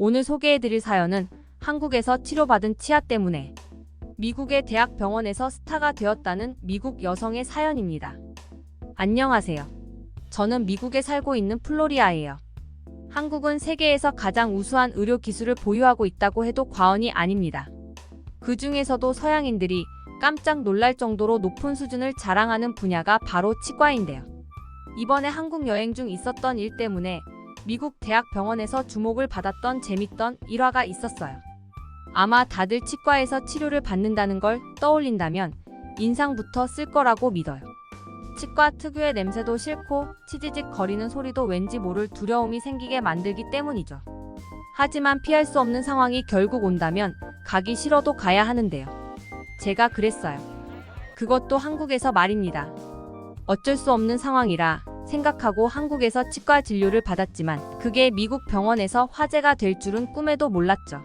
오늘 소개해드릴 사연은 한국에서 치료받은 치아 때문에 미국의 대학 병원에서 스타가 되었다는 미국 여성의 사연입니다. 안녕하세요. 저는 미국에 살고 있는 플로리아예요. 한국은 세계에서 가장 우수한 의료 기술을 보유하고 있다고 해도 과언이 아닙니다. 그 중에서도 서양인들이 깜짝 놀랄 정도로 높은 수준을 자랑하는 분야가 바로 치과인데요. 이번에 한국 여행 중 있었던 일 때문에 미국 대학 병원에서 주목을 받았던 재밌던 일화가 있었어요. 아마 다들 치과에서 치료를 받는다는 걸 떠올린다면 인상부터 쓸 거라고 믿어요. 치과 특유의 냄새도 싫고 치지직 거리는 소리도 왠지 모를 두려움이 생기게 만들기 때문이죠. 하지만 피할 수 없는 상황이 결국 온다면 가기 싫어도 가야 하는데요. 제가 그랬어요. 그것도 한국에서 말입니다. 어쩔 수 없는 상황이라 생각하고 한국에서 치과 진료를 받았지만 그게 미국 병원에서 화제가 될 줄은 꿈에도 몰랐죠.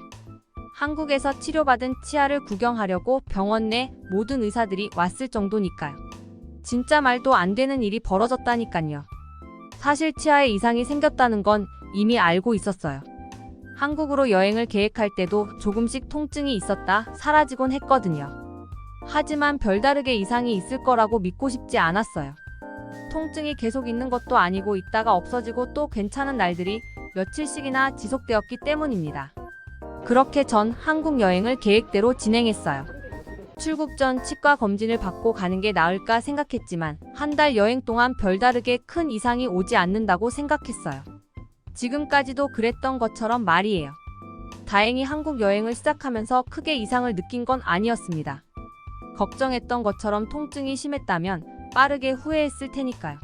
한국에서 치료받은 치아를 구경하려고 병원 내 모든 의사들이 왔을 정도니까요. 진짜 말도 안 되는 일이 벌어졌다니까요. 사실 치아에 이상이 생겼다는 건 이미 알고 있었어요. 한국으로 여행을 계획할 때도 조금씩 통증이 있었다 사라지곤 했거든요. 하지만 별다르게 이상이 있을 거라고 믿고 싶지 않았어요. 통증이 계속 있는 것도 아니고 있다가 없어지고 또 괜찮은 날들이 며칠씩이나 지속되었기 때문입니다. 그렇게 전 한국 여행을 계획대로 진행했어요. 출국 전 치과 검진을 받고 가는 게 나을까 생각했지만 한 달 여행 동안 별다르게 큰 이상이 오지 않는다고 생각했어요. 지금까지도 그랬던 것처럼 말이에요. 다행히 한국 여행을 시작하면서 크게 이상을 느낀 건 아니었습니다. 걱정했던 것처럼 통증이 심했다면 빠르게 후회했을 테니까요.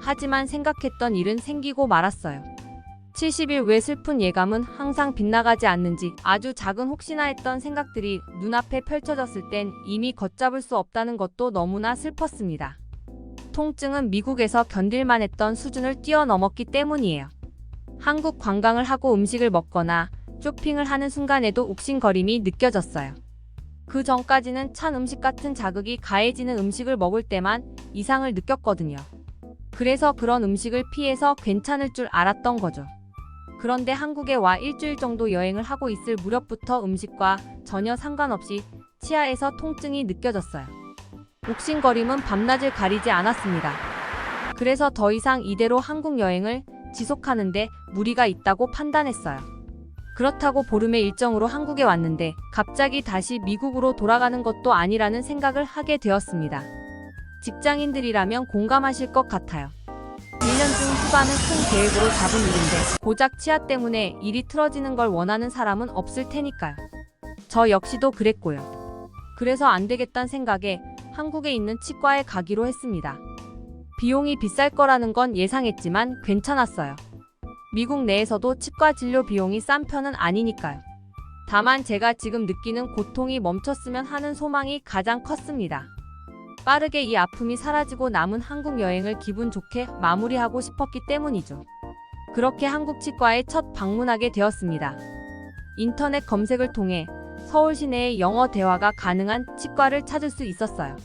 하지만 생각했던 일은 생기고 말았어요. 70일 외 슬픈 예감은 항상 빗나가지 않는지 아주 작은 혹시나 했던 생각들이 눈앞에 펼쳐졌을 땐 이미 걷잡을 수 없다는 것도 너무나 슬펐습니다. 통증은 미국에서 견딜만 했던 수준을 뛰어넘었기 때문이에요. 한국 관광을 하고 음식을 먹거나 쇼핑을 하는 순간에도 욱신거림이 느껴졌어요. 그 전까지는 찬 음식 같은 자극이 가해지는 음식을 먹을 때만 이상을 느꼈거든요. 그래서 그런 음식을 피해서 괜찮을 줄 알았던 거죠. 그런데 한국에 와 일주일 정도 여행을 하고 있을 무렵부터 음식과 전혀 상관없이 치아에서 통증이 느껴졌어요. 욱신거림은 밤낮을 가리지 않았습니다. 그래서 더 이상 이대로 한국 여행을 지속하는데 무리가 있다고 판단했어요. 그렇다고 보름의 일정으로 한국에 왔는데 갑자기 다시 미국으로 돌아가는 것도 아니라는 생각을 하게 되었습니다. 직장인들이라면 공감하실 것 같아요. 1년 중 휴가는 큰 계획으로 잡은 일인데 고작 치아 때문에 일이 틀어지는 걸 원하는 사람은 없을 테니까요. 저 역시도 그랬고요. 그래서 안 되겠다는 생각에 한국에 있는 치과에 가기로 했습니다. 비용이 비쌀 거라는 건 예상했지만 괜찮았어요. 미국 내에서도 치과 진료 비용이 싼 편은 아니니까요. 다만 제가 지금 느끼는 고통이 멈췄으면 하는 소망이 가장 컸습니다. 빠르게 이 아픔이 사라지고 남은 한국 여행을 기분 좋게 마무리하고 싶었기 때문이죠. 그렇게 한국 치과에 첫 방문하게 되었습니다. 인터넷 검색을 통해 서울 시내에 영어 대화가 가능한 치과를 찾을 수 있었어요.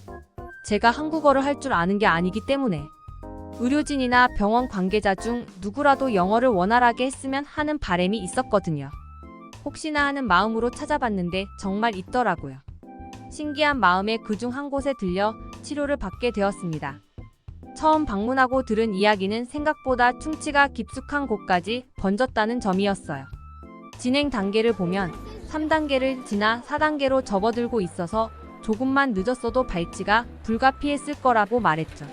제가 한국어를 할 줄 아는 게 아니기 때문에 의료진이나 병원 관계자 중 누구라도 영어를 원활하게 했으면 하는 바람이 있었거든요. 혹시나 하는 마음으로 찾아봤는데 정말 있더라고요. 신기한 마음에 그중 한 곳에 들려 치료를 받게 되었습니다. 처음 방문하고 들은 이야기는 생각보다 충치가 깊숙한 곳까지 번졌다는 점이었어요. 진행 단계를 보면 3단계를 지나 4단계로 접어들고 있어서 조금만 늦었어도 발치가 불가피했을 거라고 말했죠.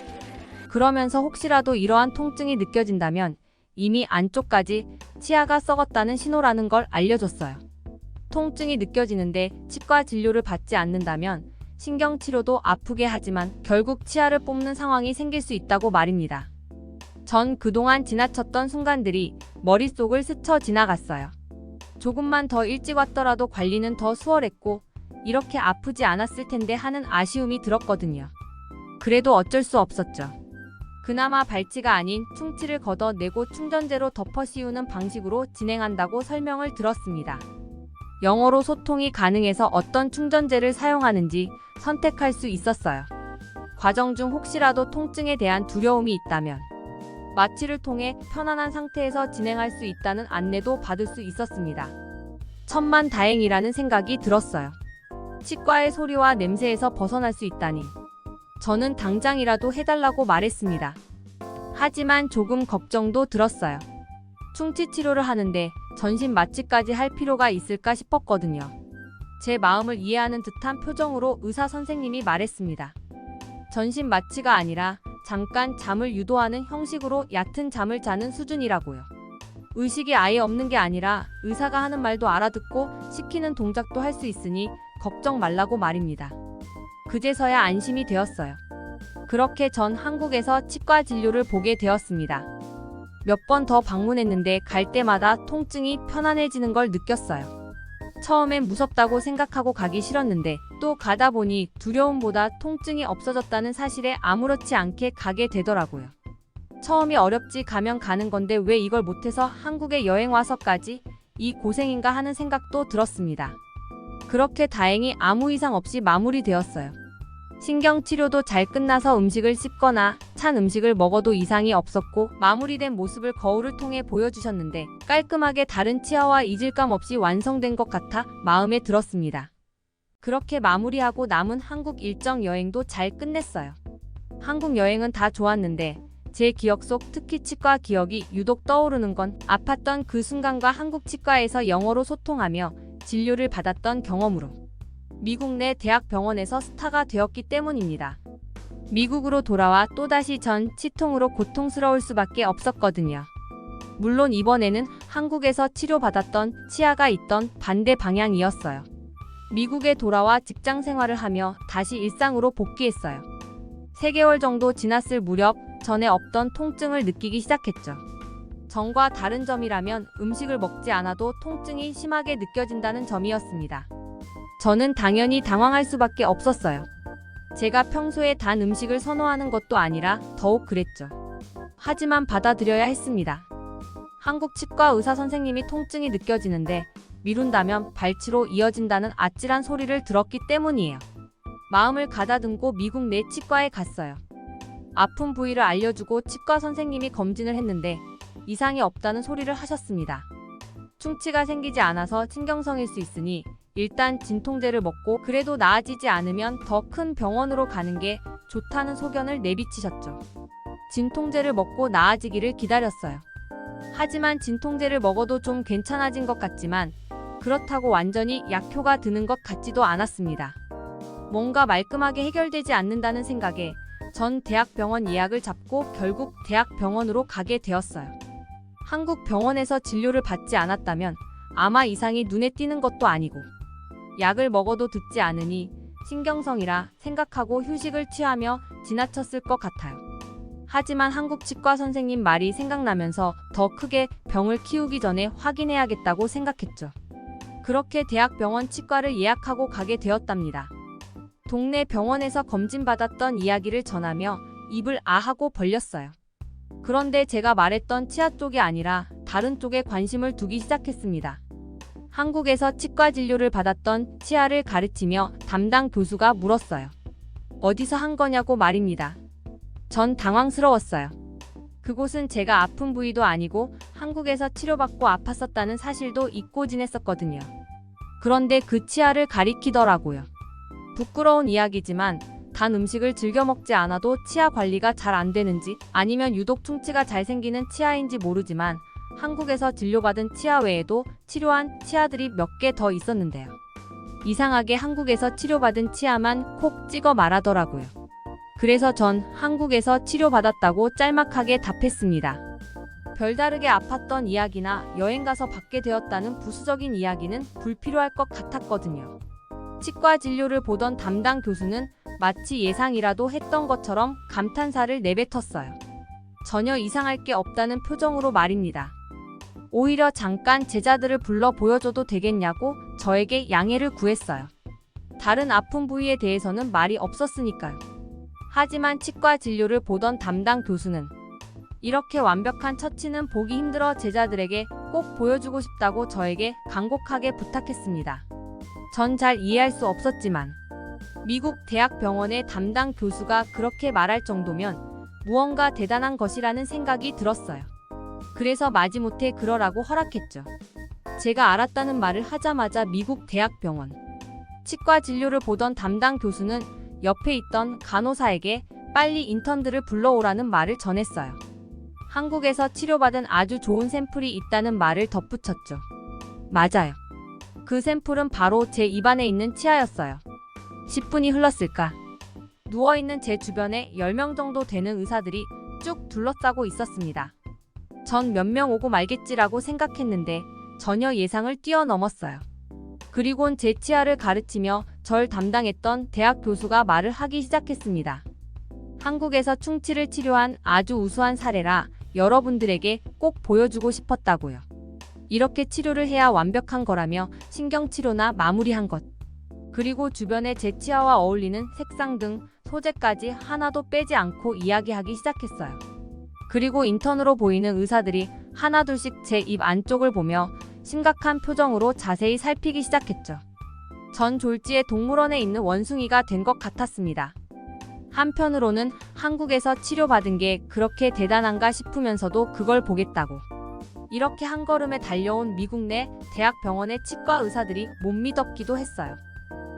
그러면서 혹시라도 이러한 통증이 느껴진다면 이미 안쪽까지 치아가 썩었다는 신호라는 걸 알려줬어요. 통증이 느껴지는데 치과 진료를 받지 않는다면 신경치료도 아프게 하지만 결국 치아를 뽑는 상황이 생길 수 있다고 말입니다. 전 그동안 지나쳤던 순간들이 머릿속을 스쳐 지나갔어요. 조금만 더 일찍 왔더라도 관리는 더 수월했고 이렇게 아프지 않았을 텐데 하는 아쉬움이 들었거든요. 그래도 어쩔 수 없었죠. 그나마 발치가 아닌 충치를 걷어내고 충전재로 덮어 씌우는 방식으로 진행한다고 설명을 들었습니다. 영어로 소통이 가능해서 어떤 충전재를 사용하는지 선택할 수 있었어요. 과정 중 혹시라도 통증에 대한 두려움이 있다면 마취를 통해 편안한 상태에서 진행할 수 있다는 안내도 받을 수 있었습니다. 천만다행이라는 생각이 들었어요. 치과의 소리와 냄새에서 벗어날 수 있다니. 저는 당장이라도 해달라고 말했습니다. 하지만 조금 걱정도 들었어요. 충치 치료를 하는데 전신 마취까지 할 필요가 있을까 싶었거든요. 제 마음을 이해하는 듯한 표정으로 의사 선생님이 말했습니다. 전신 마취가 아니라 잠깐 잠을 유도하는 형식으로 얕은 잠을 자는 수준이라고요. 의식이 아예 없는 게 아니라 의사가 하는 말도 알아듣고 시키는 동작도 할 수 있으니 걱정 말라고 말입니다. 그제서야 안심이 되었어요. 그렇게 전 한국에서 치과 진료를 보게 되었습니다. 몇 번 더 방문했는데 갈 때마다 통증이 편안해지는 걸 느꼈어요. 처음엔 무섭다고 생각하고 가기 싫었는데 또 가다 보니 두려움보다 통증이 없어졌다는 사실에 아무렇지 않게 가게 되더라고요. 처음이 어렵지 가면 가는 건데 왜 이걸 못해서 한국에 여행 와서까지 이 고생인가 하는 생각도 들었습니다. 그렇게 다행히 아무 이상 없이 마무리되었어요. 신경치료도 잘 끝나서 음식을 씹거나 찬 음식을 먹어도 이상이 없었고 마무리된 모습을 거울을 통해 보여주셨는데 깔끔하게 다른 치아와 이질감 없이 완성된 것 같아 마음에 들었습니다. 그렇게 마무리하고 남은 한국 일정 여행도 잘 끝냈어요. 한국 여행은 다 좋았는데 제 기억 속 특히 치과 기억이 유독 떠오르는 건 아팠던 그 순간과 한국 치과에서 영어로 소통하며 진료를 받았던 경험으로 미국 내 대학 병원에서 스타가 되었기 때문입니다. 미국으로 돌아와 또다시 전 치통으로 고통스러울 수밖에 없었거든요. 물론 이번에는 한국에서 치료받았던 치아가 있던 반대 방향이었어요. 미국에 돌아와 직장 생활을 하며 다시 일상으로 복귀했어요. 3개월 정도 지났을 무렵 전에 없던 통증을 느끼기 시작했죠. 전과 다른 점이라면 음식을 먹지 않아도 통증이 심하게 느껴진다는 점이었습니다. 저는 당연히 당황할 수밖에 없었어요. 제가 평소에 단 음식을 선호하는 것도 아니라 더욱 그랬죠. 하지만 받아들여야 했습니다. 한국 치과 의사 선생님이 통증이 느껴지는데 미룬다면 발치로 이어진다는 아찔한 소리를 들었기 때문이에요. 마음을 가다듬고 미국 내 치과에 갔어요. 아픈 부위를 알려주고 치과 선생님이 검진을 했는데 이상이 없다는 소리를 하셨습니다. 충치가 생기지 않아서 신경성일 수 있으니 일단 진통제를 먹고 그래도 나아지지 않으면 더 큰 병원으로 가는 게 좋다는 소견을 내비치셨죠. 진통제를 먹고 나아지기를 기다렸어요. 하지만 진통제를 먹어도 좀 괜찮아진 것 같지만 그렇다고 완전히 약효가 드는 것 같지도 않았습니다. 뭔가 말끔하게 해결되지 않는다는 생각에 전 대학병원 예약을 잡고 결국 대학병원으로 가게 되었어요. 한국 병원에서 진료를 받지 않았다면 아마 이상이 눈에 띄는 것도 아니고 약을 먹어도 듣지 않으니 신경성이라 생각하고 휴식을 취하며 지나쳤을 것 같아요. 하지만 한국 치과 선생님 말이 생각나면서 더 크게 병을 키우기 전에 확인해야겠다고 생각했죠. 그렇게 대학병원 치과를 예약하고 가게 되었답니다. 동네 병원에서 검진받았던 이야기를 전하며 입을 아하고 벌렸어요. 그런데 제가 말했던 치아 쪽이 아니라 다른 쪽에 관심을 두기 시작했습니다. 한국에서 치과 진료를 받았던 치아를 가르치며 담당 교수가 물었어요. 어디서 한 거냐고 말입니다. 전 당황스러웠어요. 그곳은 제가 아픈 부위도 아니고 한국에서 치료받고 아팠었다는 사실도 잊고 지냈었거든요. 그런데 그 치아를 가리키더라고요. 부끄러운 이야기지만 단 음식을 즐겨 먹지 않아도 치아 관리가 잘 안 되는지 아니면 유독 충치가 잘 생기는 치아인지 모르지만 한국에서 진료받은 치아 외에도 치료한 치아들이 몇 개 더 있었는데요. 이상하게 한국에서 치료받은 치아만 콕 찍어 말하더라고요. 그래서 전 한국에서 치료받았다고 짤막하게 답했습니다. 별다르게 아팠던 이야기나 여행가서 받게 되었다는 부수적인 이야기는 불필요할 것 같았거든요. 치과 진료를 보던 담당 교수는 마치 예상이라도 했던 것처럼 감탄사를 내뱉었어요. 전혀 이상할 게 없다는 표정으로 말입니다. 오히려 잠깐 제자들을 불러 보여줘도 되겠냐고 저에게 양해를 구했어요. 다른 아픈 부위에 대해서는 말이 없었으니까요. 하지만 치과 진료를 보던 담당 교수는 이렇게 완벽한 처치는 보기 힘들어 제자들에게 꼭 보여주고 싶다고 저에게 간곡하게 부탁했습니다. 전 잘 이해할 수 없었지만 미국 대학병원의 담당 교수가 그렇게 말할 정도면 무언가 대단한 것이라는 생각이 들었어요. 그래서 마지못해 그러라고 허락했죠. 제가 알았다는 말을 하자마자 미국 대학병원 치과 진료를 보던 담당 교수는 옆에 있던 간호사에게 빨리 인턴들을 불러오라는 말을 전했어요. 한국에서 치료받은 아주 좋은 샘플이 있다는 말을 덧붙였죠. 맞아요. 그 샘플은 바로 제 입안에 있는 치아였어요. 10분이 흘렀을까? 누워있는 제 주변에 10명 정도 되는 의사들이 쭉 둘러싸고 있었습니다. 전 몇 명 오고 말겠지라고 생각했는데 전혀 예상을 뛰어넘었어요. 그리곤 제 치아를 가르치며 절 담당했던 대학 교수가 말을 하기 시작했습니다. 한국에서 충치를 치료한 아주 우수한 사례라 여러분들에게 꼭 보여주고 싶었다고요. 이렇게 치료를 해야 완벽한 거라며 신경치료나 마무리한 것. 그리고 주변에 제 치아와 어울리는 색상 등 소재까지 하나도 빼지 않고 이야기하기 시작했어요. 그리고 인턴으로 보이는 의사들이 하나둘씩 제 입 안쪽을 보며 심각한 표정으로 자세히 살피기 시작했죠. 전 졸지에 동물원에 있는 원숭이가 된 것 같았습니다. 한편으로는 한국에서 치료받은 게 그렇게 대단한가 싶으면서도 그걸 보겠다고. 이렇게 한 걸음에 달려온 미국 내 대학병원의 치과 의사들이 못 믿었기도 했어요.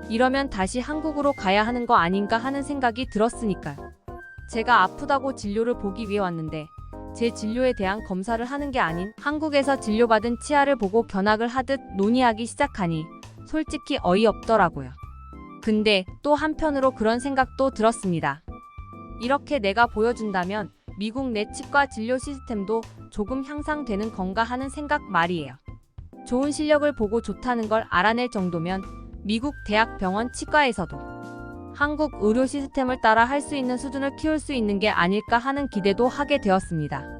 이러면 다시 한국으로 가야 하는 거 아닌가 하는 생각이 들었으니까요. 제가 아프다고 진료를 보기 위해 왔는데 제 진료에 대한 검사를 하는 게 아닌 한국에서 진료받은 치아를 보고 견학을 하듯 논의하기 시작하니 솔직히 어이없더라고요. 근데 또 한편으로 그런 생각도 들었습니다. 이렇게 내가 보여준다면 미국 내 치과 진료 시스템도 조금 향상되는 건가 하는 생각 말이에요. 좋은 실력을 보고 좋다는 걸 알아낼 정도면 미국 대학병원 치과에서도 한국 의료 시스템을 따라 할 수 있는 수준을 키울 수 있는 게 아닐까 하는 기대도 하게 되었습니다.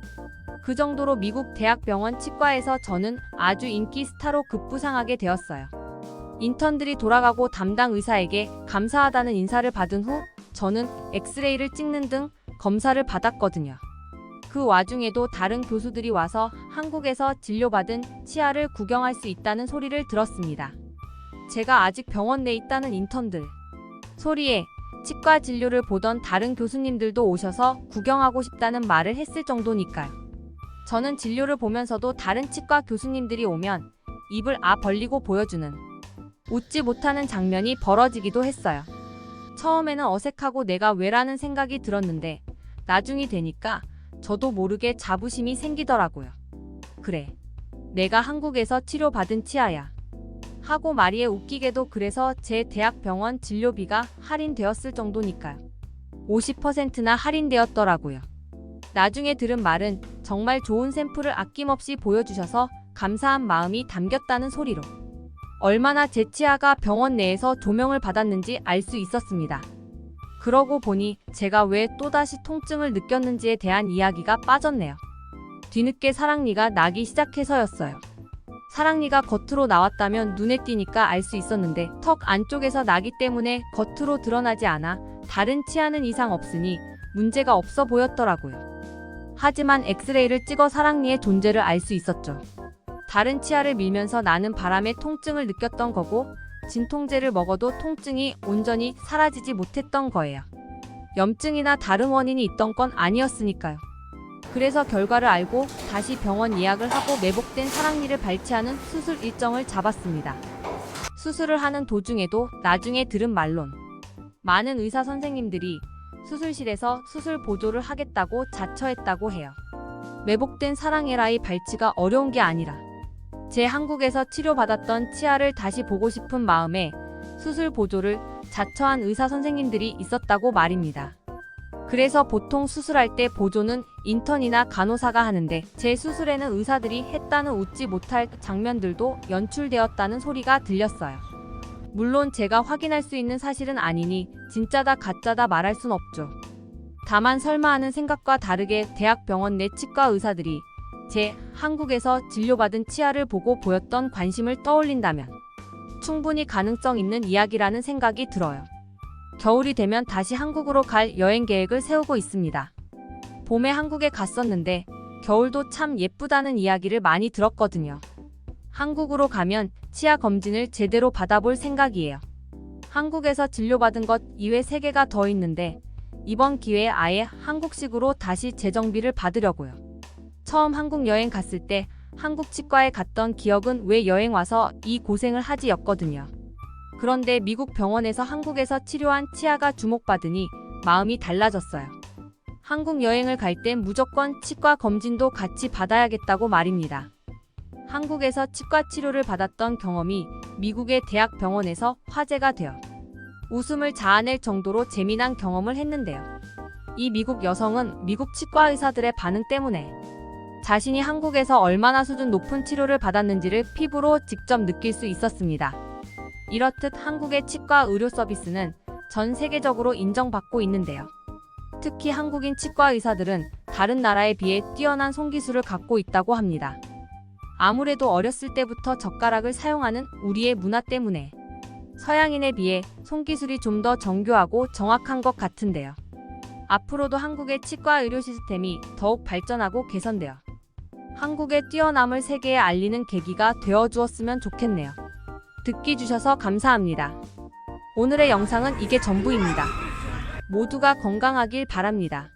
그 정도로 미국 대학병원 치과에서 저는 아주 인기 스타로 급부상하게 되었어요. 인턴들이 돌아가고 담당 의사에게 감사하다는 인사를 받은 후 저는 엑스레이를 찍는 등 검사를 받았거든요. 그 와중에도 다른 교수들이 와서 한국에서 진료받은 치아를 구경할 수 있다는 소리를 들었습니다. 제가 아직 병원 내에 있다는 인턴들 소리에 치과 진료를 보던 다른 교수님들도 오셔서 구경하고 싶다는 말을 했을 정도니까요. 저는 진료를 보면서도 다른 치과 교수님들이 오면 입을 벌리고 보여주는 웃지 못하는 장면이 벌어지기도 했어요. 처음에는 어색하고 내가 왜라는 생각이 들었는데 나중이 되니까 저도 모르게 자부심이 생기더라고요. 그래, 내가 한국에서 치료받은 치아야 하고 말이에 웃기게도 그래서 제 대학병원 진료비가 할인되었을 정도니까요. 50%나 할인되었더라고요. 나중에 들은 말은 정말 좋은 샘플을 아낌없이 보여주셔서 감사한 마음이 담겼다는 소리로 얼마나 제 치아가 병원 내에서 조명을 받았는지 알 수 있었습니다. 그러고 보니 제가 왜 또다시 통증을 느꼈는지에 대한 이야기가 빠졌네요. 뒤늦게 사랑니가 나기 시작해서였어요. 사랑니가 겉으로 나왔다면 눈에 띄니까 알 수 있었는데 턱 안쪽에서 나기 때문에 겉으로 드러나지 않아 다른 치아는 이상 없으니 문제가 없어 보였더라고요. 하지만 엑스레이를 찍어 사랑니의 존재를 알 수 있었죠. 다른 치아를 밀면서 나는 바람에 통증을 느꼈던 거고 진통제를 먹어도 통증이 온전히 사라지지 못했던 거예요. 염증이나 다른 원인이 있던 건 아니었으니까요. 그래서 결과를 알고 다시 병원 예약을 하고 매복된 사랑니를 발치하는 수술 일정을 잡았습니다. 수술을 하는 도중에도 나중에 들은 말론 많은 의사 선생님들이 수술실에서 수술 보조를 하겠다고 자처했다고 해요. 매복된 사랑니라의 발치가 어려운 게 아니라 제 한국에서 치료받았던 치아를 다시 보고 싶은 마음에 수술 보조를 자처한 의사 선생님들이 있었다고 말입니다. 그래서 보통 수술할 때 보조는 인턴이나 간호사가 하는데 제 수술에는 의사들이 했다는 웃지 못할 장면들도 연출되었다는 소리가 들렸어요. 물론 제가 확인할 수 있는 사실은 아니니 진짜다 가짜다 말할 순 없죠. 다만 설마 하는 생각과 다르게 대학병원 내 치과 의사들이 제 한국에서 진료받은 치아를 보고 보였던 관심을 떠올린다면 충분히 가능성 있는 이야기라는 생각이 들어요. 겨울이 되면 다시 한국으로 갈 여행 계획을 세우고 있습니다. 봄에 한국에 갔었는데 겨울도 참 예쁘다는 이야기를 많이 들었거든요. 한국으로 가면 치아 검진을 제대로 받아볼 생각이에요. 한국에서 진료받은 것 이외 3개가 더 있는데 이번 기회에 아예 한국식으로 다시 재정비를 받으려고요. 처음 한국 여행 갔을 때 한국 치과에 갔던 기억은 왜 여행 와서 이 고생을 하지 였거든요. 그런데 미국 병원에서 한국에서 치료한 치아가 주목받으니 마음이 달라졌어요. 한국 여행을 갈 땐 무조건 치과 검진도 같이 받아야겠다고 말입니다. 한국에서 치과 치료를 받았던 경험이 미국의 대학 병원에서 화제가 되어 웃음을 자아낼 정도로 재미난 경험을 했는데요. 이 미국 여성은 미국 치과 의사들의 반응 때문에 자신이 한국에서 얼마나 수준 높은 치료를 받았는지를 피부로 직접 느낄 수 있었습니다. 이렇듯 한국의 치과 의료 서비스는 전 세계적으로 인정받고 있는데요. 특히 한국인 치과 의사들은 다른 나라에 비해 뛰어난 손기술을 갖고 있다고 합니다. 아무래도 어렸을 때부터 젓가락을 사용하는 우리의 문화 때문에 서양인에 비해 손기술이 좀 더 정교하고 정확한 것 같은데요. 앞으로도 한국의 치과 의료 시스템이 더욱 발전하고 개선되어 한국의 뛰어남을 세계에 알리는 계기가 되어 주었으면 좋겠네요. 듣기 주셔서 감사합니다. 오늘의 영상은 이게 전부입니다. 모두가 건강하길 바랍니다.